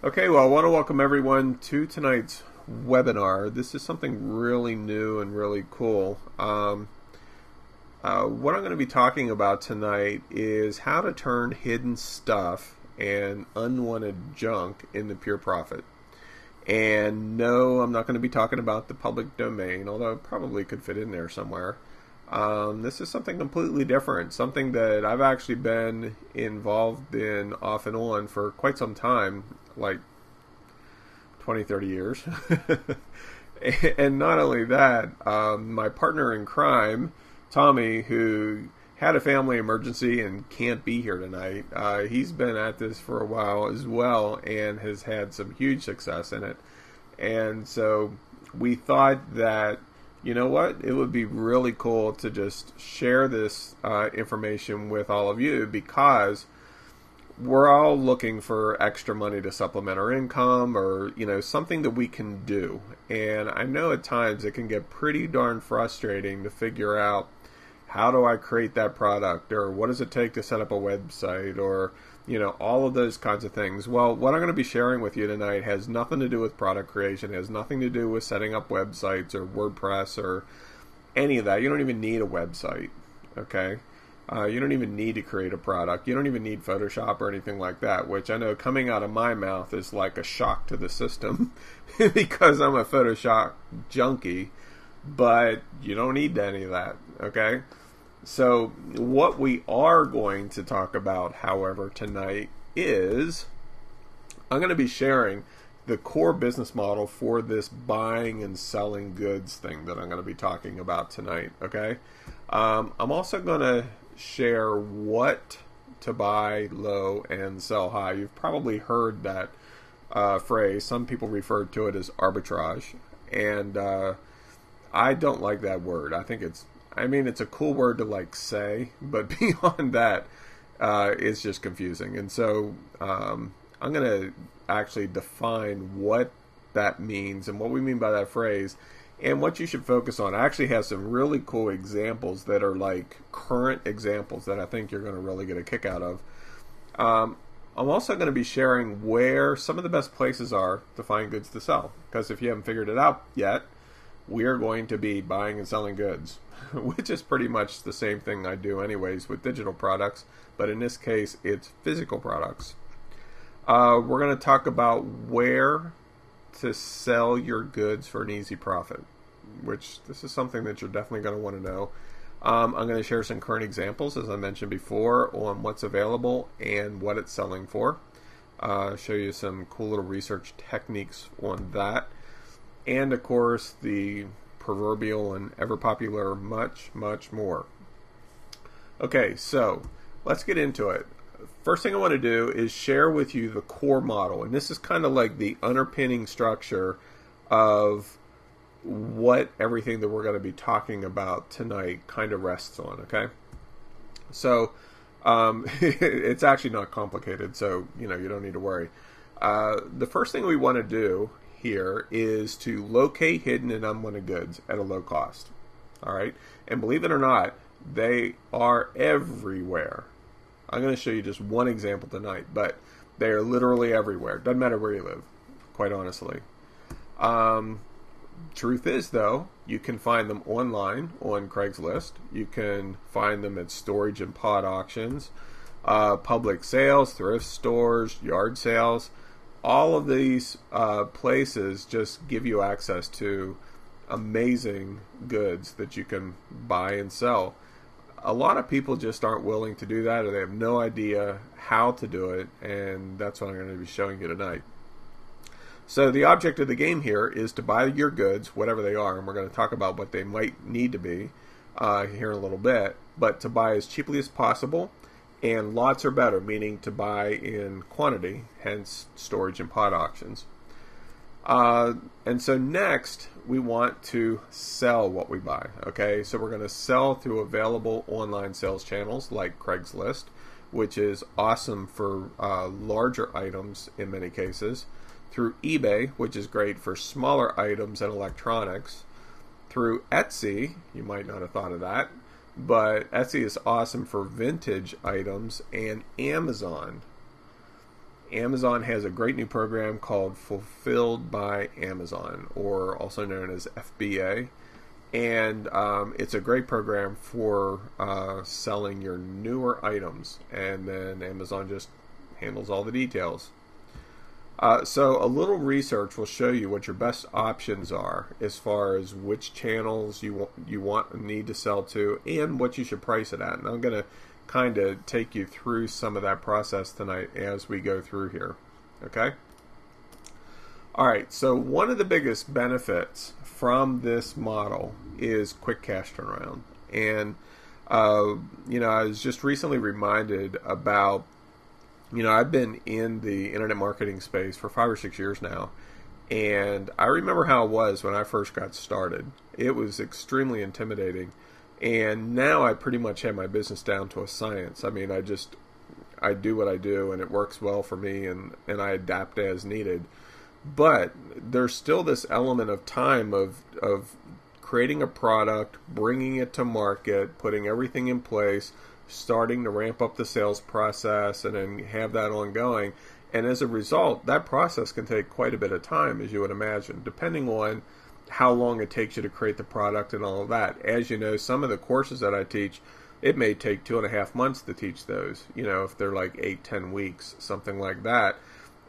Okay, well, I want to welcome everyone to tonight's webinar. This is something really new and really cool. What I'm going to be talking about tonight is how to turn hidden stuff and unwanted junk into pure profit. And no, I'm not going to be talking about the public domain, although it probably could fit in there somewhere. This is something completely different, something that I've actually been involved in off and on for quite some time, like 20, 30 years. And not only that, my partner in crime, Tommy, who had a family emergency and can't be here tonight, he's been at this for a while as well and has had some huge success in it. And so we thought that, you know what, it would be really cool to just share this information with all of you, because we're all looking for extra money to supplement our income, or, you know, something that we can do. And I know at times it can get pretty darn frustrating to figure out, how do I create that product, or what does it take to set up a website, or, you know, all of those kinds of things. Well, what I'm going to be sharing with you tonight has nothing to do with product creation, has nothing to do with setting up websites or WordPress or any of that. You don't even need a website, okay? You don't even need to create a product. You don't even need Photoshop or anything like that, which I know coming out of my mouth is like a shock to the system because I'm a Photoshop junkie, but you don't need any of that, okay? So what we are going to talk about, however, tonight is I'm going to be sharing the core business model for this buying and selling goods thing that I'm going to be talking about tonight, okay? I'm also going to share what to buy low and sell high. You've probably heard that phrase. Some people refer to it as arbitrage, and I don't like that word. I think it's a cool word to like say, but beyond that, it's just confusing. And so I'm going to actually define what that means and what we mean by that phrase and what you should focus on. I actually have some really cool examples that are like current examples that I think you're going to really get a kick out of. I'm also going to be sharing where some of the best places are to find goods to sell, because if you haven't figured it out yet, we are going to be buying and selling goods, which is pretty much the same thing I do anyways with digital products, but in this case, it's physical products. We're going to talk about where to sell your goods for an easy profit, which this is something that you're definitely going to want to know. I'm going to share some current examples, as I mentioned before, on what's available and what it's selling for. Show you some cool little research techniques on that. And, of course, the proverbial and ever-popular much, much more. Okay, so let's get into it. First thing I want to do is share with you the core model. And this is kind of like the underpinning structure of what everything that we're going to be talking about tonight kind of rests on, okay? So it's actually not complicated, so, you know, you don't need to worry. The first thing we want to do here is to locate hidden and unwanted goods at a low cost. All right, and believe it or not, they are everywhere. I'm going to show you just one example tonight, but they are literally everywhere. Doesn't matter where you live, quite honestly. Truth is, though, you can find them online on Craigslist. You can find them at storage and pod auctions, public sales, thrift stores, yard sales. All of these places just give you access to amazing goods that you can buy and sell. A lot of people just aren't willing to do that, or they have no idea how to do it, and that's what I'm going to be showing you tonight. So the object of the game here is to buy your goods, whatever they are, and we're going to talk about what they might need to be here in a little bit, but to buy as cheaply as possible. And lots are better, meaning to buy in quantity, hence storage and pod auctions. And so next, we want to sell what we buy, okay? So we're going to sell through available online sales channels like Craigslist, which is awesome for larger items in many cases, through eBay, which is great for smaller items and electronics, through Etsy, you might not have thought of that, but Etsy is awesome for vintage items, and Amazon. Amazon has a great new program called Fulfilled by Amazon, or also known as FBA. And it's a great program for selling your newer items, and then Amazon just handles all the details. So a little research will show you what your best options are as far as which channels you need to sell to, and what you should price it at. And I'm going to kind of take you through some of that process tonight as we go through here. Okay? All right, so one of the biggest benefits from this model is quick cash turnaround. And, I was just recently reminded about, I've been in the internet marketing space for 5 or 6 years now. And I remember how it was when I first got started. It was extremely intimidating. And now I pretty much have my business down to a science. I mean, I do what I do, and it works well for me, and I adapt as needed. But there's still this element of time of creating a product, bringing it to market, putting everything in place, starting to ramp up the sales process, and then have that ongoing. And as a result, that process can take quite a bit of time, as you would imagine, depending on how long it takes you to create the product and all of that. As you know, some of the courses that I teach, it may take 2.5 months to teach those, if they're like 8-10 weeks, something like that.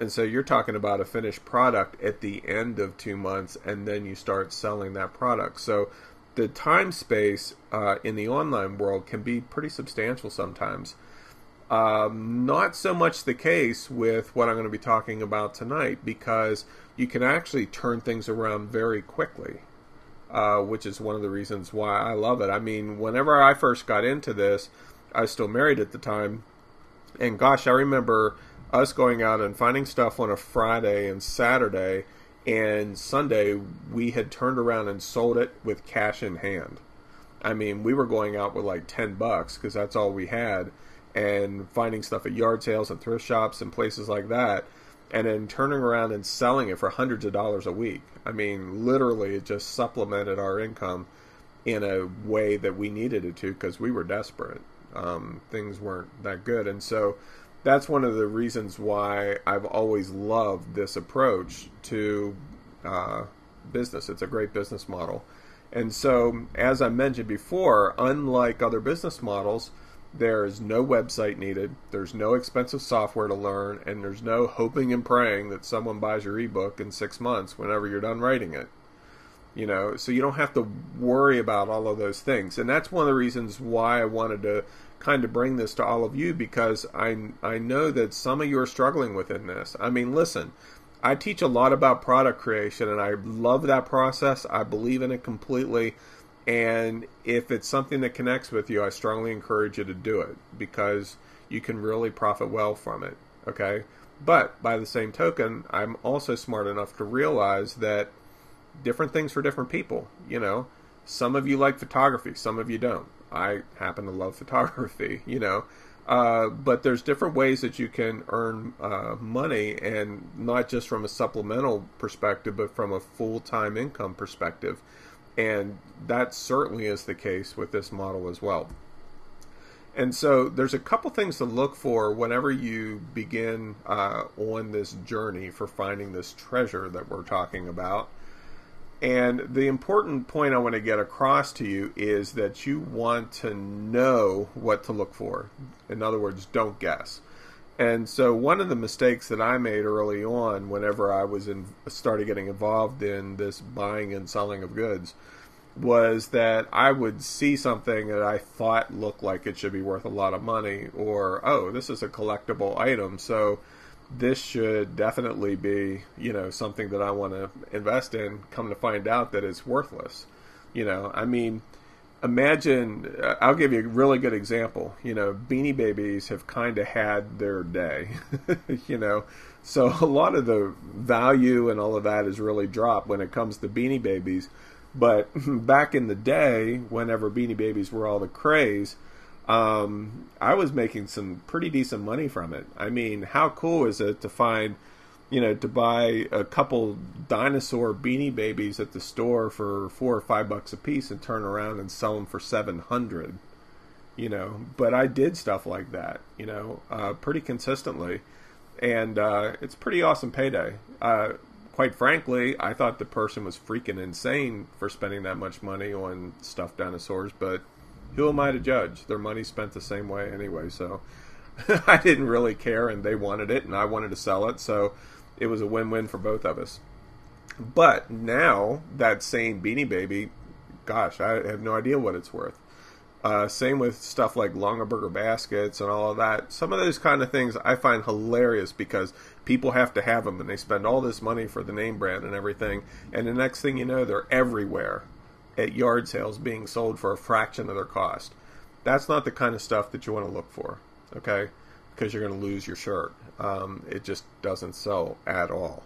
And so you're talking about a finished product at the end of 2 months, and then you start selling that product. So the time space in the online world can be pretty substantial sometimes. Not so much the case with what I'm going to be talking about tonight, because you can actually turn things around very quickly, which is one of the reasons why I love it. I mean, whenever I first got into this, I was still married at the time, and gosh, I remember us going out and finding stuff on a Friday and Saturday, and Sunday we had turned around and sold it with cash in hand. I mean, we were going out with like $10 because that's all we had, and finding stuff at yard sales and thrift shops and places like that, and then turning around and selling it for hundreds of dollars a week. I mean, literally, it just supplemented our income in a way that we needed it to, because we were desperate. Things weren't that good, and so that's one of the reasons why I've always loved this approach to business. It's a great business model. And so, as I mentioned before, unlike other business models, there is no website needed, there's no expensive software to learn, and there's no hoping and praying that someone buys your ebook in 6 months whenever you're done writing it. So you don't have to worry about all of those things. And that's one of the reasons why I wanted to kind of bring this to all of you, because I know that some of you are struggling within this. I mean, listen, I teach a lot about product creation, and I love that process. I believe in it completely. And if it's something that connects with you, I strongly encourage you to do it, because you can really profit well from it. Okay? But by the same token, I'm also smart enough to realize that different things for different people. Some of you like photography, some of you don't. I happen to love photography, but there's different ways that you can earn money, and not just from a supplemental perspective, but from a full-time income perspective. And that certainly is the case with this model as well. And so there's a couple things to look for whenever you begin on this journey for finding this treasure that we're talking about. And the important point I want to get across to you is that you want to know what to look for. In other words, don't guess. And so one of the mistakes that I made early on, whenever I was started getting involved in this buying and selling of goods, was that I would see something that I thought looked like it should be worth a lot of money, or, oh, this is a collectible item, so this should definitely be, something that I want to invest in. Come to find out that it's worthless. I mean, imagine, I'll give you a really good example. Beanie Babies have kind of had their day, so a lot of the value and all of that is really dropped when it comes to Beanie Babies. But back in the day, whenever Beanie Babies were all the craze, I was making some pretty decent money from it. I mean, how cool is it to find, to buy a couple dinosaur Beanie Babies at the store for $4 or $5 a piece and turn around and sell them for $700? But I did stuff like that, pretty consistently. And it's a pretty awesome payday. Quite frankly, I thought the person was freaking insane for spending that much money on stuffed dinosaurs, but who am I to judge? Their money's spent the same way anyway, so I didn't really care, and they wanted it, and I wanted to sell it, so it was a win-win for both of us. But now, that same Beanie Baby, gosh, I have no idea what it's worth. Same with stuff like Longaberger baskets and all of that. Some of those kind of things I find hilarious because people have to have them and they spend all this money for the name brand and everything. And the next thing you know, they're everywhere at yard sales being sold for a fraction of their cost. That's not the kind of stuff that you want to look for, okay? Because you're going to lose your shirt. It just doesn't sell at all.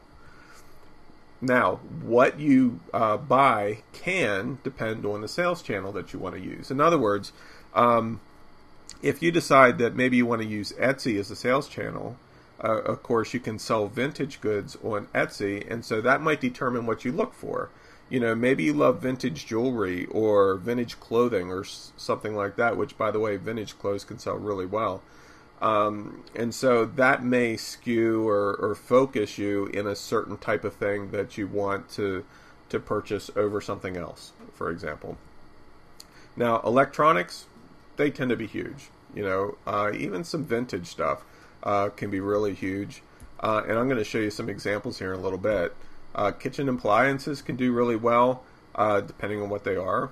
Now, what you buy can depend on the sales channel that you want to use. In other words, if you decide that maybe you want to use Etsy as a sales channel, of course, you can sell vintage goods on Etsy, and so that might determine what you look for. You know, maybe you love vintage jewelry or vintage clothing or something like that, which, by the way, vintage clothes can sell really well. And so that may skew or focus you in a certain type of thing that you want to purchase over something else, for example. Now, electronics, they tend to be huge. You know, even some vintage stuff can be really huge. And I'm going to show you some examples here in a little bit. Kitchen appliances can do really well, depending on what they are.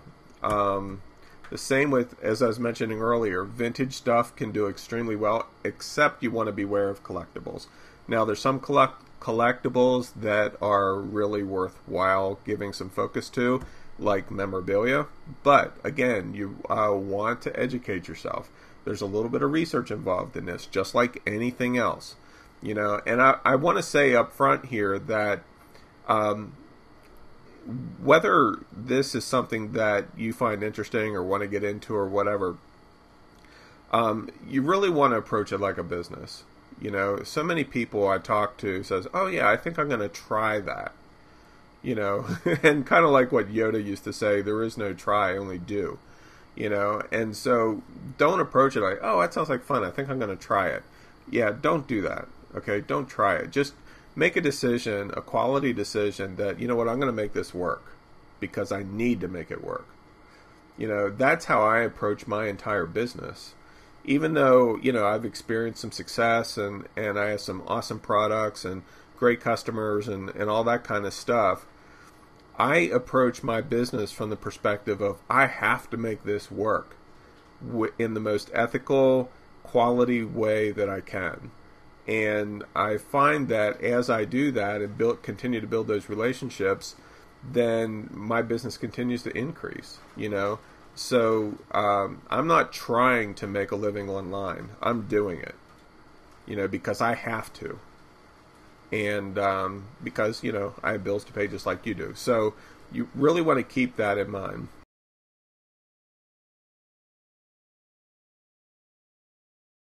The same with, as I was mentioning earlier, vintage stuff can do extremely well, except you want to beware of collectibles. Now, there's some collectibles that are really worthwhile giving some focus to, like memorabilia. But, again, you want to educate yourself. There's a little bit of research involved in this, just like anything else. You know, and I want to say up front here that whether this is something that you find interesting or want to get into or whatever, you really want to approach it like a business. You know, so many people I talk to says, oh yeah, I think I'm going to try that. You know, and kind of like what Yoda used to say, there is no try, only do. You know, and so don't approach it like, oh, that sounds like fun, I think I'm going to try it. Yeah, don't do that. Okay, don't try it. Just make a decision, a quality decision that, you know what, I'm going to make this work because I need to make it work. You know, that's how I approach my entire business. Even though, you know, I've experienced some success and I have some awesome products and great customers and all that kind of stuff, I approach my business from the perspective of I have to make this work in the most ethical, quality way that I can. And I find that as I do that and continue to build those relationships, then my business continues to increase, you know. So I'm not trying to make a living online. I'm doing it, you know, because I have to. And because, you know, I have bills to pay just like you do. So you really want to keep that in mind.